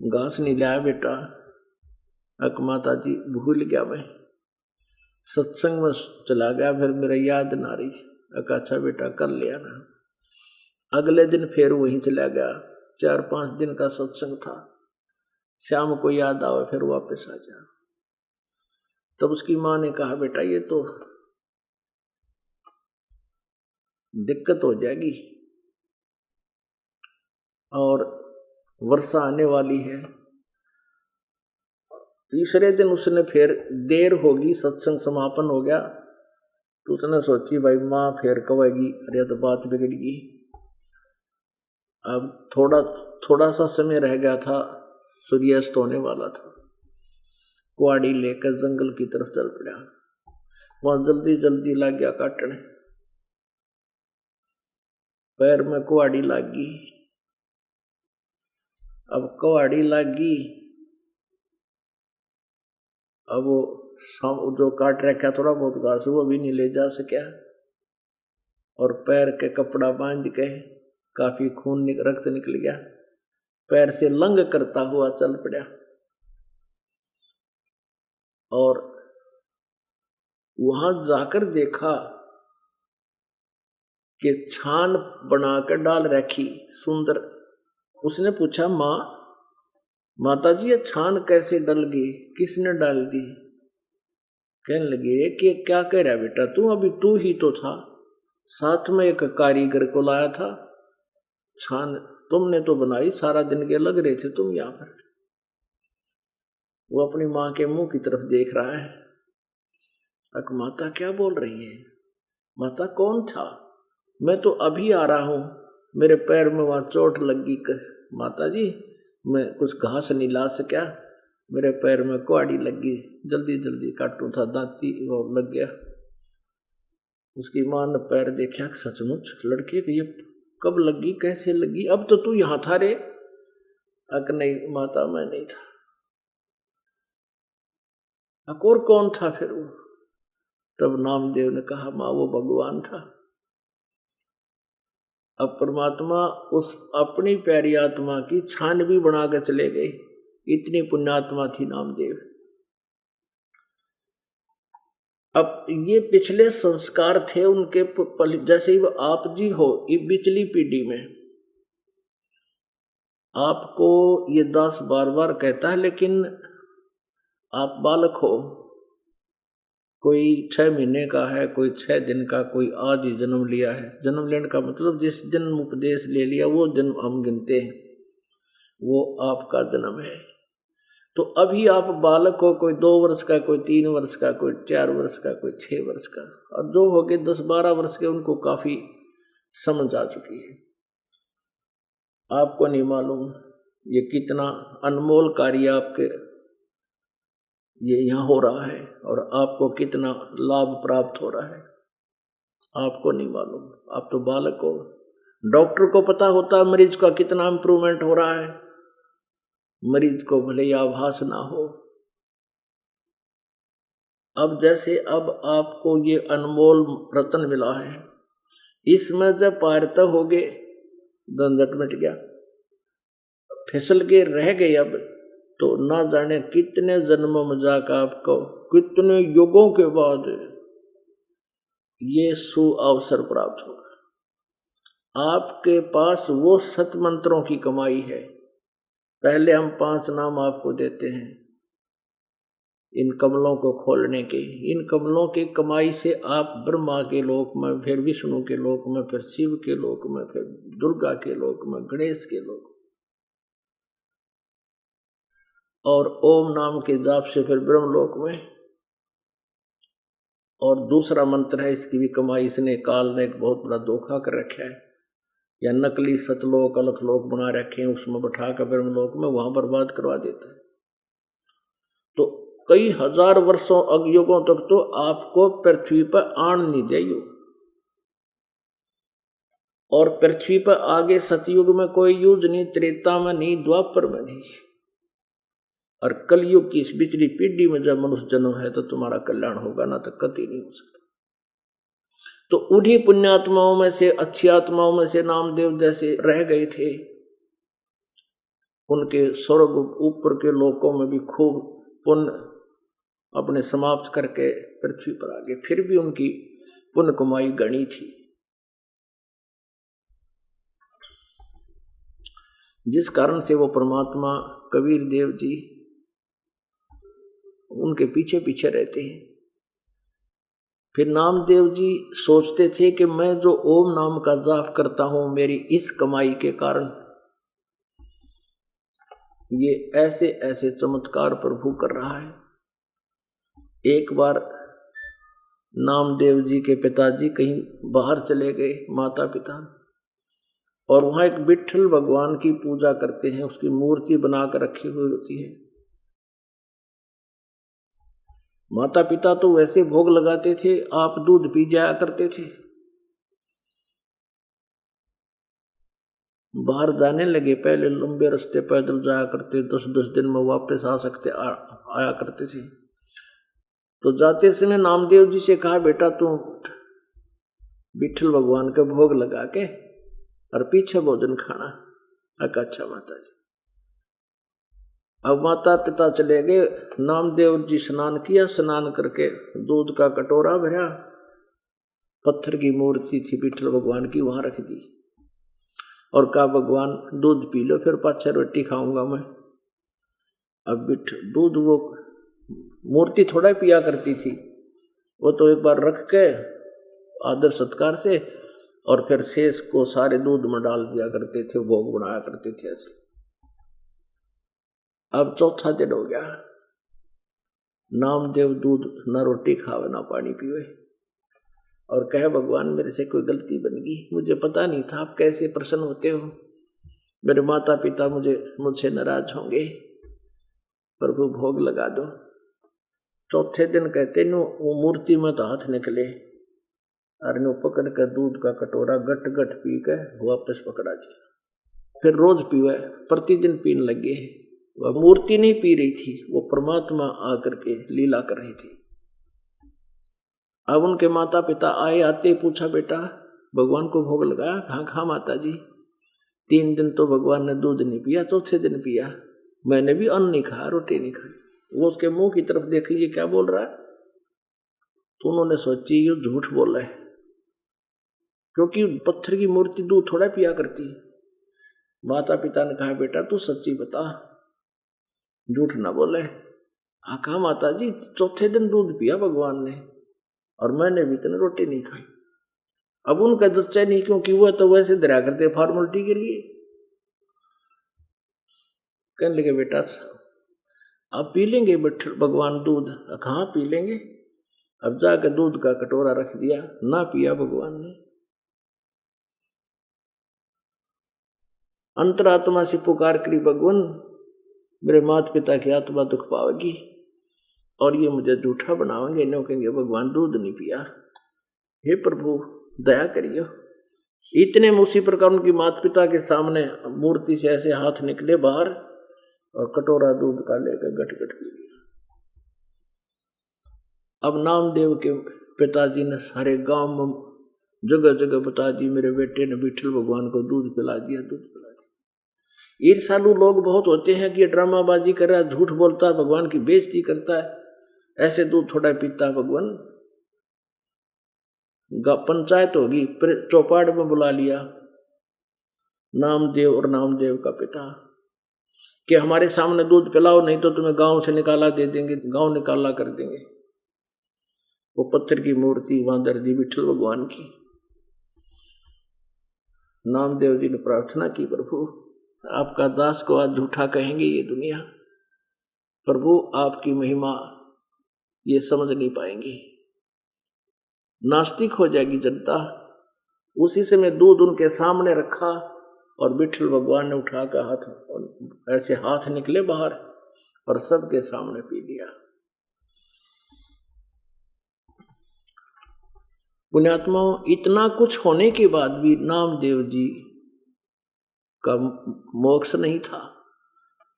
घास नहीं लाया बेटा? अक माता जी भूल गया, मैं सत्संग में चला गया, फिर मेरा याद ना रही। अक अच्छा बेटा, कर लिया ना। अगले दिन फिर वहीं चला गया। 4-5 दिन का सत्संग था। शाम को याद आवे, फिर वापस आ जा। तब उसकी मां ने कहा, बेटा ये तो दिक्कत हो जाएगी और वर्षा आने वाली है। तीसरे दिन उसने फिर, देर होगी, सत्संग समापन हो गया, तो उसने सोची भाई माँ फिर कहेगी, अरे तो बात बिगड़ गई। अब थोड़ा सा समय रह गया था, सूर्यास्त होने वाला था। कुआड़ी लेकर जंगल की तरफ चल पड़ा। वहां जल्दी जल्दी लग गया काटने। पैर में कुआड़ी लग गई। अब कुआड़ी लग गई, अब वो जो काट रखा थोड़ा बहुत घास वो भी नहीं ले जा सका, और पैर के कपड़ा बांध के काफी खून रक्त निकल गया। पैर से लंग करता हुआ चल पड़ा और वहां जाकर देखा कि छान बनाकर डाल रखी सुंदर। उसने पूछा, माता जी ये छान कैसे डल गई, किसने डाल दी? कहने लगी, रे कि क्या कह रहा बेटा तू? अभी तू ही तो था, साथ में एक कारीगर को लाया था। छान तुमने तो बनाई, सारा दिन के लग रहे थे तुम यहां पर। वो अपनी मां के मुंह की तरफ देख रहा है। अक माता क्या बोल रही है? माता कौन था? मैं तो अभी आ रहा हूं, मेरे पैर में वहां चोट लगी। माता जी मैं कुछ घास नहीं ला सका, मेरे पैर में कुआड़ी लगी, जल्दी जल्दी काटू था, दांती वो लग गया। उसकी मां ने पैर देखा, सचमुच लड़के को ये कब लगी, कैसे लगी? अब तो तू यहां था रे। अक नहीं माता, मैं नहीं था। अक और कौन था फिर वो? तब नामदेव ने कहा, मां वो भगवान था। अब परमात्मा उस अपनी प्यारी आत्मा की छान भी बना कर चले गए। इतनी पुण्यात्मा थी नामदेव। अब ये पिछले संस्कार थे उनके, जैसे ही वो आप जी हो, ये पिछली पीढ़ी में आपको ये दास बार बार कहता है, लेकिन आप बालक हो, कोई 6 महीने का है, कोई 6 दिन का, कोई आज ही जन्म लिया है। जन्म लेने का मतलब जिस जन्म उपदेश ले लिया वो जन्म हम गिनते हैं, वो आपका जन्म है। तो अभी आप बालक हो, कोई 2 वर्ष का, कोई 3 वर्ष का, कोई 4 वर्ष का, कोई 6 वर्ष का, और जो हो गए 10-12 वर्ष के, उनको काफी समझ आ चुकी है। आपको नहीं मालूम ये कितना अनमोल कार्य आपके ये यहाँ हो रहा है और आपको कितना लाभ प्राप्त हो रहा है, आपको नहीं मालूम। आप तो बालक हो। डॉक्टर को पता होता है मरीज का कितना इंप्रूवमेंट हो रहा है, मरीज को भले ही आभास ना हो। अब जैसे अब आपको ये अनमोल रत्न मिला है, इसमें जब पारता हो गए, झंझट मिट गया, फिसल के रह गए, अब तो ना जाने कितने जन्मों में जाकर आपको, कितने युगों के बाद ये सुअवसर प्राप्त होगा। आपके पास वो सत मंत्रों की कमाई है। पहले हम 5 नाम आपको देते हैं इन कमलों को खोलने के। इन कमलों की कमाई से आप ब्रह्मा के लोक में, फिर विष्णु के लोक में, फिर शिव के लोक में, फिर दुर्गा के लोक में, गणेश के लोक, और ओम नाम के जाप से फिर ब्रह्मलोक में। और दूसरा मंत्र है, इसकी भी कमाई इसने काल ने एक बहुत बड़ा धोखा कर रखा है, या नकली सतलोक अलखलोक बना रखे हैं, उसमें बैठा कर ब्रह्मलोक में वहां बर्बाद करवा देता है। तो कई हजार वर्षों अगयुगों तक तो आपको पृथ्वी पर आन नहीं देयो। और पृथ्वी पर आगे सतयुग में कोई युग नहीं, त्रेता में नहीं, द्वापर में नहीं, और कलयुग की इस पिछली पीढ़ी में जब मनुष्य जन्म है तो तुम्हारा कल्याण होगा, ना तो कभी नहीं हो सकता। तो उन्हीं पुण्यात्माओं में से, अच्छी आत्माओं में से नामदेव जैसे रह गए थे, उनके स्वर्ग ऊपर के लोकों में भी खूब पुण्य अपने समाप्त करके पृथ्वी पर आ गए, फिर भी उनकी पुण्य कमाई गणी थी। जिस कारण से वो परमात्मा कबीर देव जी उनके पीछे पीछे रहते हैं। फिर नामदेव जी सोचते थे कि मैं जो ओम नाम का जाप करता हूं, मेरी इस कमाई के कारण ये ऐसे ऐसे चमत्कार प्रभु कर रहा है। एक बार नामदेव जी के पिताजी कहीं बाहर चले गए, माता पिता, और वहां एक विट्ठल भगवान की पूजा करते हैं, उसकी मूर्ति बनाकर रखी हुई होती है। माता पिता तो वैसे भोग लगाते थे, आप दूध पी जाया करते थे। बाहर जाने लगे, पहले लंबे रास्ते पैदल जाया करते, 10-10 दिन में वापस आ सकते आया करते थे। तो जाते समय नामदेव जी से कहा, बेटा तू विट्ठल भगवान के भोग लगा के और पीछे भोजन खाना। अच्छा माता जी। अब माता पिता चले गए, नामदेव जी स्नान किया, स्नान करके दूध का कटोरा भरा, पत्थर की मूर्ति थी विट्ठल भगवान की, वहां रख दी और कहा भगवान दूध पी लो, फिर पाछे रोटी खाऊंगा मैं। अब दूध वो मूर्ति थोड़ा पिया करती थी, वो तो एक बार रख के आदर सत्कार से और फिर शेष को सारे दूध में डाल दिया करते थे, भोग बनाया करते थे ऐसे। अब चौथा दिन हो गया, नामदेव दूध ना रोटी खावे ना पानी पीवे, और कहे भगवान मेरे से कोई गलती बन गई, मुझे पता नहीं था आप कैसे प्रसन्न होते हो, मेरे माता पिता मुझसे नाराज होंगे, प्रभु भोग लगा दो। चौथे दिन कहते नो वो मूर्ति में तो हाथ निकले और नो पकड़ कर दूध का कटोरा गट गट पी के वापस पकड़ा दिया। फिर रोज पीवे, प्रतिदिन पीने लगे। वह मूर्ति नहीं पी रही थी, वो परमात्मा आकर के लीला कर रही थी। अब उनके माता पिता आए, आते पूछा बेटा भगवान को भोग लगाया? हाँ हाँ माता जी। 3 दिन तो भगवान ने दूध नहीं पिया, चौथे दिन पिया, मैंने भी अन्न नहीं खाया, रोटी नहीं खाई। वो उसके मुंह की तरफ देखी, ये क्या बोल रहा है? तो उन्होंने सोची ये झूठ बोल रहा है, क्योंकि पत्थर की मूर्ति दूध थोड़ा पिया करती। माता पिता ने कहा बेटा तू सच्ची बता, झूठ ना बोले। हाँ कहा माता जी, चौथे दिन दूध पिया भगवान ने और मैंने भी इतनी रोटी नहीं खाई। अब उनका दस्ता नहीं, क्योंकि वह तो वैसे दरिया करते फॉर्मेलिटी के लिए। कहने लगे बेटा अब पी लेंगे भगवान दूध? कहाँ पी लेंगे? अब जाकर दूध का कटोरा रख दिया, ना पिया भगवान ने। अंतरात्मा से पुकार करी, भगवान मेरे माता पिता की आत्मा दुख पावेगी और ये मुझे झूठा बनावेंगे, इन्हें कहेंगे भगवान दूध नहीं पिया। हे प्रभु दया करियो। इतने में उसी प्रकार उनकी माता पिता के सामने मूर्ति से ऐसे हाथ निकले बाहर और कटोरा दूध का लेकर गट गट पी लिया। अब नामदेव के पिताजी ने सारे गांव में जगह जगह बता दी, मेरे बेटे ने विठल भगवान को दूध पिला दिया, दूध पिला दिया। ईर्ष्यालु लोग बहुत होते हैं कि ये ड्रामाबाजी कर रहा है, झूठ बोलता है, भगवान की बेइज्जती करता है, ऐसे दूध थोड़ा पीता है भगवान। पंचायत होगी, चौपाड़ में बुला लिया नामदेव और नामदेव का पिता कि हमारे सामने दूध पिलाओ, नहीं तो तुम्हें गांव से निकाला दे देंगे, गांव निकाला कर देंगे। वो पत्थर की मूर्ति वहां दर दी विठल भगवान की। नामदेव जी ने प्रार्थना की, प्रभु आपका दास को आज झूठा कहेंगे ये दुनिया, प्रभु आपकी महिमा ये समझ नहीं पाएंगी, नास्तिक हो जाएगी जनता। उसी से मैं दूध उनके सामने रखा और विठल भगवान ने उठाकर हाथ, ऐसे हाथ निकले बाहर और सबके सामने पी लिया। पुण्यात्माओं, इतना कुछ होने के बाद भी नामदेव जी का मोक्ष नहीं था।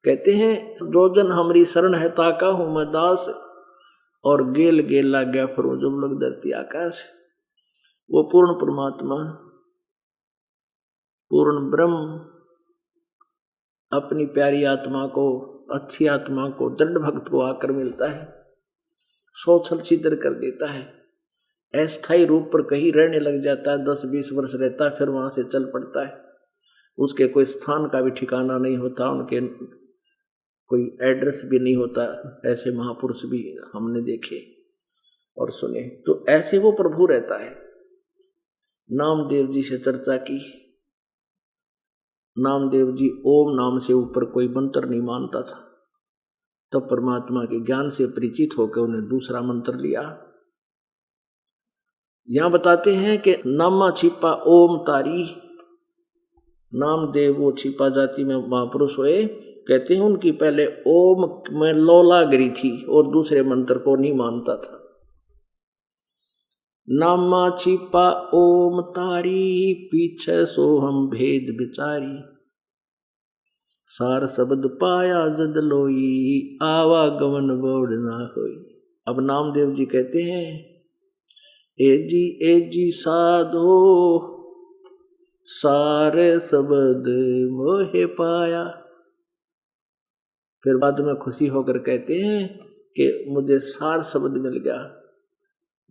कहते हैं जो जन हमारी शरण है ताका हूं मैं दास, और गेल गेल ला गया फिर जब लोग धरती आकाश। वो पूर्ण परमात्मा, पूर्ण ब्रह्म अपनी प्यारी आत्मा को, अच्छी आत्मा को, दृढ़ भक्त को आकर मिलता है, सोचल सिद्ध कर देता है, अस्थायी रूप पर कहीं रहने लग जाता है, 10-20 वर्ष रहता है, फिर वहां से चल पड़ता है। उसके कोई स्थान का भी ठिकाना नहीं होता, उनके कोई एड्रेस भी नहीं होता। ऐसे महापुरुष भी हमने देखे और सुने। तो ऐसे वो प्रभु रहता है। नामदेव जी से चर्चा की। नामदेव जी ओम नाम से ऊपर कोई मंत्र नहीं मानता था, तब तो परमात्मा के ज्ञान से परिचित होकर उन्हें दूसरा मंत्र लिया। यहां बताते हैं कि नामा छिपा ओम तारी। नामदेव वो छिपा जाति में महापुरुष हुए। कहते हैं उनकी पहले ओम में लोलागिरी थी और दूसरे मंत्र को नहीं मानता था। नामा छिपा ओम तारी, पीछे सोहम भेद बिचारी, सार शब्द पाया जद लोई, आवागमन बोड़ ना होई। अब नामदेव जी कहते हैं ए जी साधो, सारे शब्द मोहे पाया। फिर बाद में खुशी होकर कहते हैं कि मुझे सार शब्द मिल गया।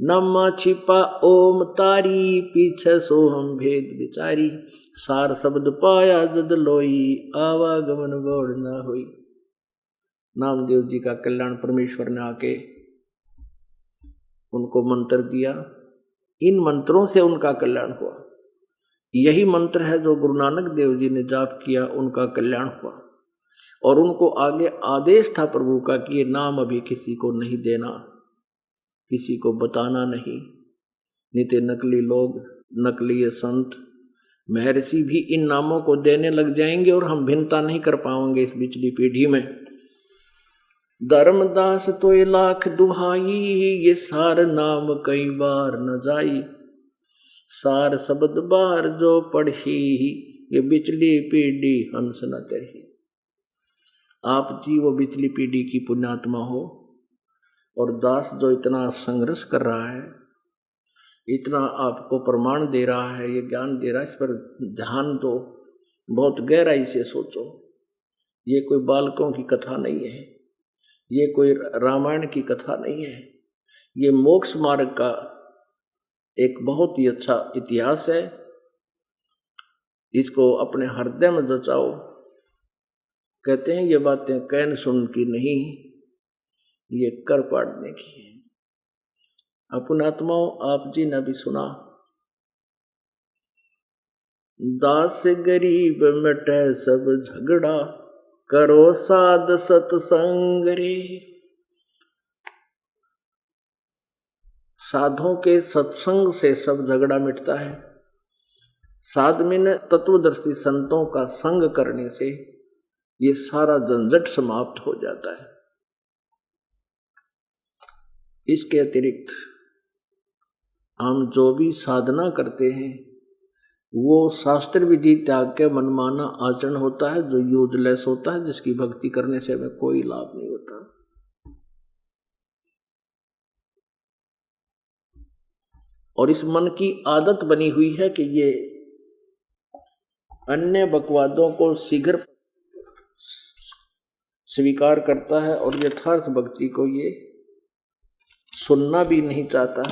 नमा छिपा ओम तारी, पीछे सोहम भेद बिचारी, सार शब्द पाया जद लोई, आवागमन बोड़ ना हुई। नामदेव जी का कल्याण परमेश्वर ने आके उनको मंत्र दिया। इन मंत्रों से उनका कल्याण हुआ। यही मंत्र है जो गुरु नानक देव जी ने जाप किया, उनका कल्याण हुआ। और उनको आगे आदेश था प्रभु का कि ये नाम अभी किसी को नहीं देना, किसी को बताना नहीं। नित्य नकली लोग, नकली संत, महर्षि भी इन नामों को देने लग जाएंगे और हम भिन्नता नहीं कर पाएंगे इस पिछली पीढ़ी में। धर्मदास तो ये लाख दुहाई, ये सार नाम कई बार न जाई, सार शब्द बाहर जो पढ़ी, ये बिचली पीढ़ी हंस न तरही। आप जी वो बिचली पीढ़ी की पुण्यात्मा हो, और दास जो इतना संघर्ष कर रहा है, इतना आपको प्रमाण दे रहा है, ये ज्ञान दे रहा है, इस पर ध्यान दो, बहुत गहराई से सोचो। ये कोई बालकों की कथा नहीं है, ये कोई रामायण की कथा नहीं है, ये मोक्ष मार्ग का एक बहुत ही अच्छा इतिहास है। इसको अपने हृदय में जचाओ। कहते हैं ये बातें कहन सुन की नहीं, ये कर पाड़ने की है। अपनात्माओं, आप जी ने भी सुना, दास गरीब मिटे सब झगड़ा, करो साध सत्संग रे। साधुओं के सत्संग से सब झगड़ा मिटता है। साध में तत्वदर्शी संतों का संग करने से ये सारा झंझट समाप्त हो जाता है। इसके अतिरिक्त हम जो भी साधना करते हैं वो शास्त्र विधि त्याग के मनमाना आचरण होता है, जो यूजलेस होता है, जिसकी भक्ति करने से हमें कोई लाभ नहीं होता। और इस मन की आदत बनी हुई है कि ये अन्य बकवादों को शीघ्र स्वीकार करता है और यथार्थ भक्ति को ये सुनना भी नहीं चाहता।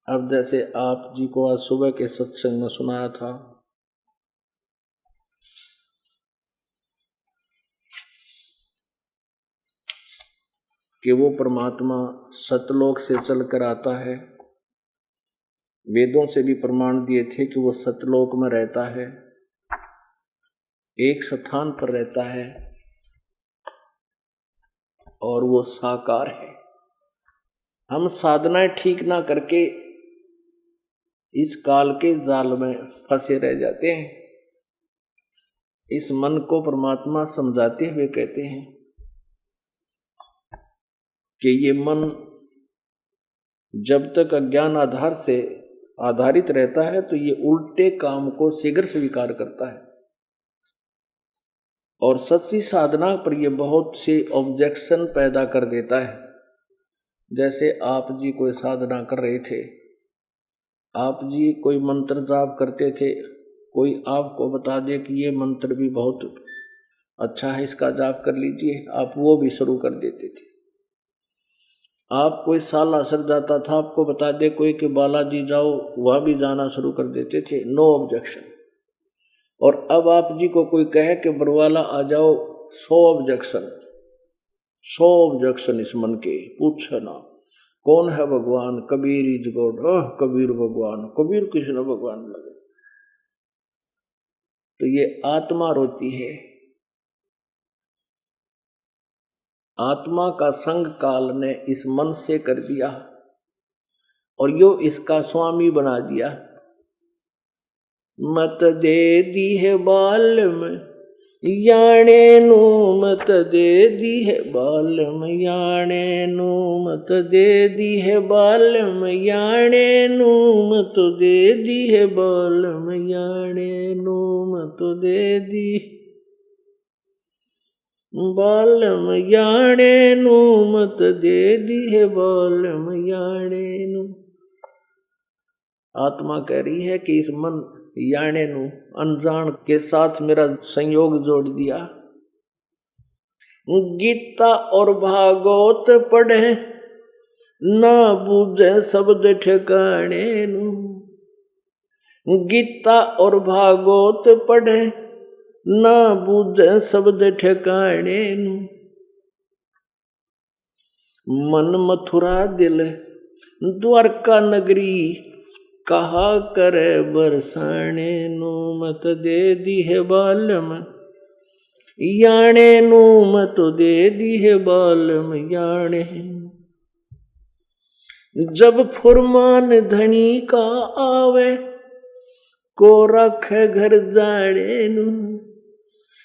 अब जैसे आप जी को आज सुबह के सत्संग में सुनाया था कि वो परमात्मा सतलोक से चलकर आता है। वेदों से भी प्रमाण दिए थे कि वो सतलोक में रहता है, एक स्थान पर रहता है और वो साकार है। हम साधनाएं ठीक ना करके इस काल के जाल में फंसे रह जाते हैं। इस मन को परमात्मा समझाते हुए कहते हैं कि ये मन जब तक अज्ञान आधार से आधारित रहता है तो ये उल्टे काम को शीघ्र स्वीकार करता है और सच्ची साधना पर ये बहुत से ऑब्जेक्शन पैदा कर देता है। जैसे आप जी कोई साधना कर रहे थे, आप जी कोई मंत्र जाप करते थे, कोई आपको बता दे कि ये मंत्र भी बहुत अच्छा है, इसका जाप कर लीजिए, आप वो भी शुरू कर देते थे। आप कोई सालासर जाता था, आपको बता दे कोई कि बालाजी जाओ, वह भी जाना शुरू कर देते थे, नो ऑब्जेक्शन। और अब आप जी को कोई कहे कि बरवाला आ जाओ, 100 ऑब्जेक्शन, 100 ऑब्जेक्शन इस मन के। पूछना कौन है भगवान? Kabir is God. कबीर भगवान, कबीर कृष्ण भगवान लगे। तो ये आत्मा रोती है। आत्मा का संग काल ने इस मन से कर दिया और यो इसका स्वामी बना दिया। मत दे दी है बाल में याने नू, मत दे दी है बाल में याने नू, मत दे दी है बाल में याने नू, मत दे दी है बाल में याने नू, मत दे दी बालम याणे नू, मत दे दी है बालम याणे नू। आत्मा कह रही है कि इस मन याणे नू अनजान के साथ मेरा संयोग जोड़ दिया। गीता और भागवत पढ़े ना बूझे शब्द ठिकाने नू, गीता और भागवत पढ़े ना बूझे शब्द ठिकाने नू। मन मथुरा दिल द्वारका नगरी कहा करे बरसाने नू, मत दे दी है बालम याणे नू, मत दे दी है बालम याणे। जब फुरमान धनी का आवे को रखे घर जाने नू,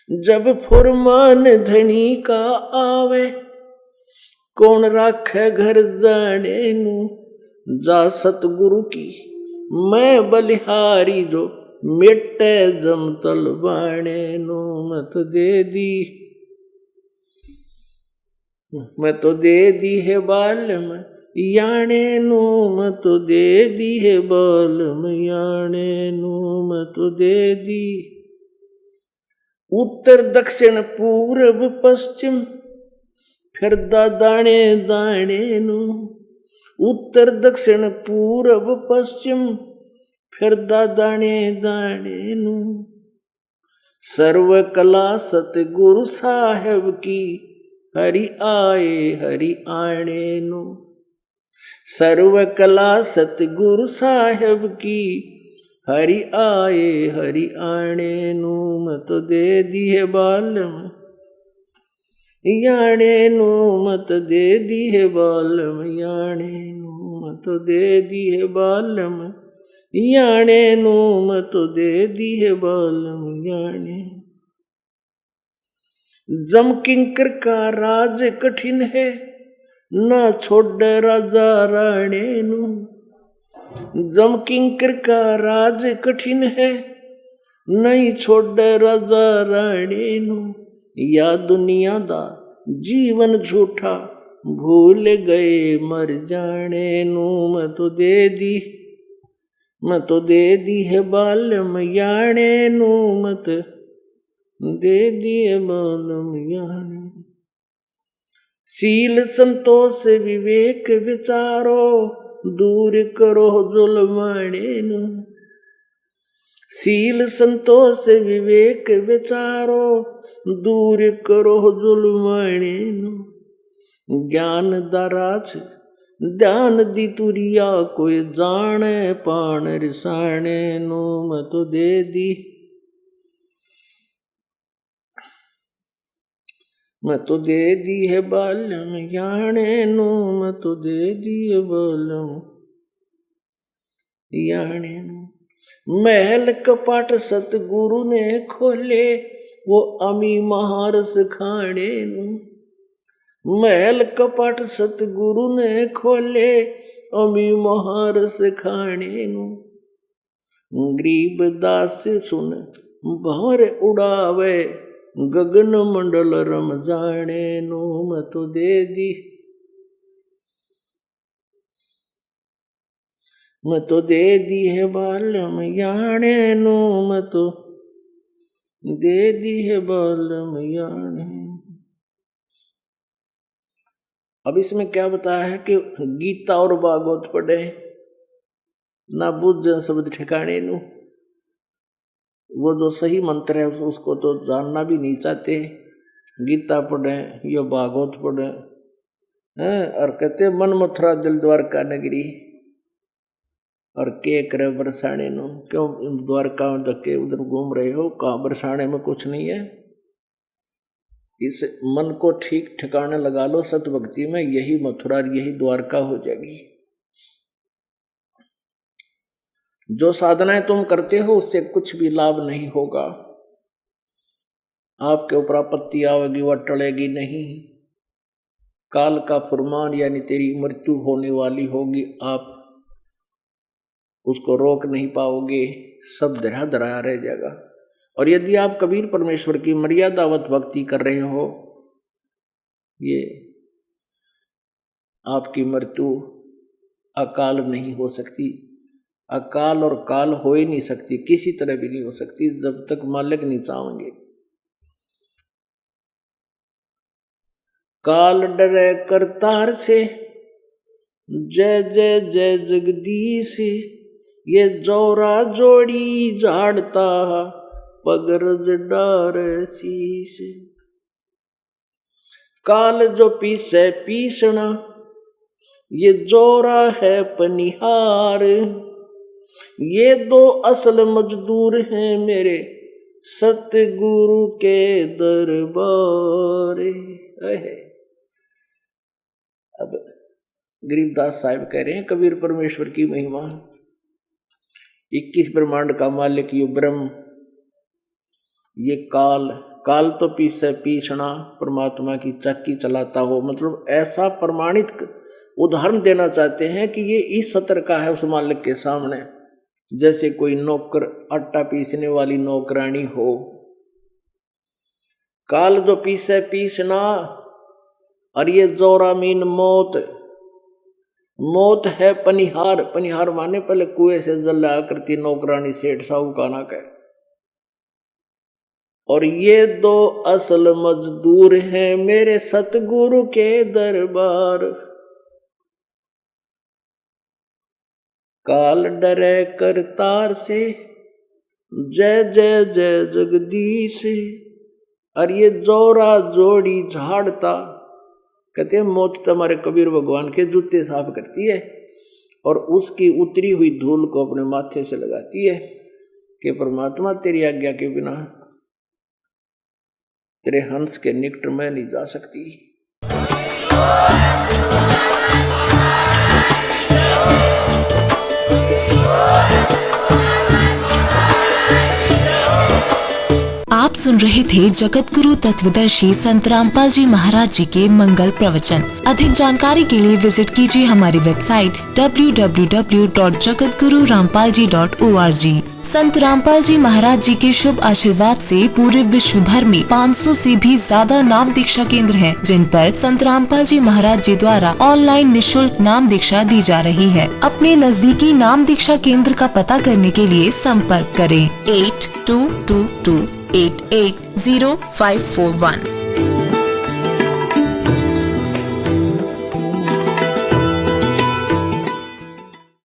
जब फुरमान धनी का आवे कौन राखे घर जाने नू। जा सतगुरु की मैं बलिहारी जो मिटे जमतल बाणे नू, मत दे दी, मैं तो दे दी है बालम याणे नू, मत दे दी है बालम याणे नू, मत दे दी। उत्तर दक्षिण पूर्व पश्चिम फिर दाने दाने नू, उत्तर दक्षिण पूर्व पश्चिम फिर दाने दाने नू। सर्व कला सतगुरु साहेब की हरि आए हरि आने नू, सर्व कला सतगुरु साहेब की, हरि आए हरि आने नू मत दे दिए बालम, याने नू मत दे दिए बालम, याने नू मत दे दिए बालम, याने नू मत दे दिए बालम, याने। जम किंकर का राज कठिन है, ना छोड़ राजा राणे नू। जम किंकर का राज कठिन है, नहीं छोड़ राजा राणे नू। या दुनिया दा जीवन झूठा, भूल गए मर जाने नू। मैं तो दे दी है बालम, याने नू मत दे दिए बालम, याने। सील संतोष विवेक विचारो, दूर करो जुल्माने नू। सील संतोष विवेक विचारो, दूर करो जुल्माने नू। ज्ञान दराज ध्यान दी तुरिया, कोई जाने पान रिसाने नू। मैं तो दे दी, मैं तो दे दी है बालम, याने नू। मैं तो दे दी है बालम, याने नू। महल कपाट सतगुरु ने खोले, वो अमी महार सिखाने नू। महल कपाट सतगुरु ने खोले, अमी महार सिखाने नू। गरीब दास सुन भंवर उड़ावे, गगन मंडल रम जाने नू। मैं तो दे दी, मैं तो दे दी है बालम, याने नू। मैं तो दे दी है बालम, याने। अब इसमें क्या बताया है कि गीता और भागवत पढ़े, ना बुझ शब्द ठिकाने नू। वो जो सही मंत्र है उसको तो जानना भी नहीं चाहते। गीता पढ़े या भागवत पढ़े हैं, और कहते मन मथुरा दिल द्वारका नगरी, और के करे बरसाने नो। क्यों द्वारका में धक्के उधर घूम रहे हो, कहाँ बरसाने में कुछ नहीं है। इस मन को ठीक ठिकाने लगा लो सतभक्ति में, यही मथुरा यही द्वारका हो जाएगी। जो साधनाएं तुम करते हो उससे कुछ भी लाभ नहीं होगा। आपके ऊपर आपत्ति आवेगी, वह टलेगी नहीं। काल का फरमान यानी तेरी मृत्यु होने वाली होगी, आप उसको रोक नहीं पाओगे, सब धरा धराया रह जाएगा। और यदि आप कबीर परमेश्वर की मर्यादावत भक्ति कर रहे हो, ये आपकी मृत्यु अकाल नहीं हो सकती। अकाल और काल हो ही नहीं सकती, किसी तरह भी नहीं हो सकती जब तक मालिक नहीं चाहेंगे। काल डरे करतार से, जय जय जय जगदीश। ये जोरा जोड़ी झाड़ता, पगरज डार शीश। काल जो पीसे पीसना, ये जोरा है पनिहार। ये दो असल मजदूर हैं मेरे, सतगुरु के दरबार। अब गरीबदास साहिब कह रहे हैं कबीर परमेश्वर की महिमा। 21 ब्रह्मांड का मालिक यो ब्रह्म, ये काल तो पीसे पीसना, परमात्मा की चक्की चलाता हो। मतलब ऐसा प्रमाणित उदाहरण देना चाहते हैं कि ये इस सत्र का है उस मालिक के सामने, जैसे कोई नौकर आटा पीसने वाली नौकरानी हो। काल जो पीसे पीसना, और ये जोरा मीन मौत। मौत है पनिहार। पनिहार माने पहले कुएं से जल लाया करती नौकरानी, सेठ साहूकाना का। और ये दो असल मजदूर हैं मेरे सतगुरु के दरबार। काल डरे करतार से, जय जय जय जगदीश। और ये जोरा जोड़ी झाड़ता, कहते हैं मौत तुम्हारे कबीर भगवान के जूते साफ करती है। और उसकी उतरी हुई धूल को अपने माथे से लगाती है कि परमात्मा तेरी आज्ञा के बिना तेरे हंस के निकट में नहीं जा सकती। आप सुन रहे थे जगत गुरु तत्वदर्शी संत रामपाल जी महाराज जी के मंगल प्रवचन। अधिक जानकारी के लिए विजिट कीजिए हमारी वेबसाइट www.jagatgururampalji.org। संत रामपाल जी महाराज जी के शुभ आशीर्वाद से पूरे विश्व भर में 500 से भी ज्यादा नाम दीक्षा केंद्र हैं, जिन पर संत रामपाल जी महाराज जी द्वारा ऑनलाइन निशुल्क नाम दीक्षा दी जा रही है। अपने नजदीकी नाम दीक्षा केंद्र का पता करने के लिए संपर्क करें 8222880541।